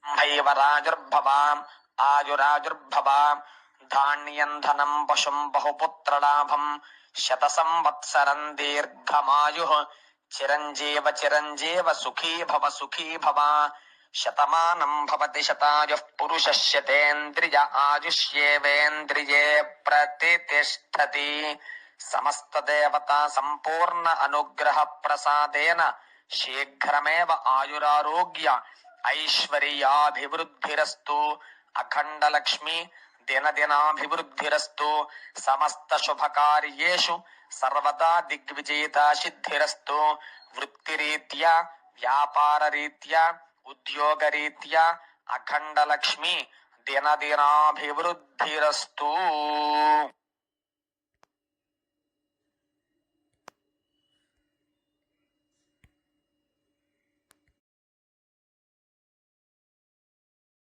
భైవరాజుర్భవాం ఆయురాజుర్భవాం ధాన్యం ధనం పశుం బహుపుత్రలాభం శత సంవత్సరం దీర్ఘమాయు చిరంజీవ చిరంజీవ సుఖీ భవ శతమానం భవతి శతాయుః పురుషः శతేంద్రియ ఆయుష్యేవేంద్రియే ప్రతిష్టతి సమస్త దేవతా సంపూర్ణ అనుగ్రహ ప్రసాదేన శీఘ్రమేవ ఆయురారోగ్య ఐశ్వర్యాభివృద్ధిరస్తు అఖండ లక్ష్మి దినదినాభివృద్ధిరస్తు సమస్త శుభకార్యేషు సర్వదా దిగ్విజయితా సిద్ధిరస్తు వృత్తిరీత్యా వ్యాపారరీత్యా ఉద్యోగరీత్యా అఖండ లక్ష్మి దినదినాభివృద్ధిరస్తు.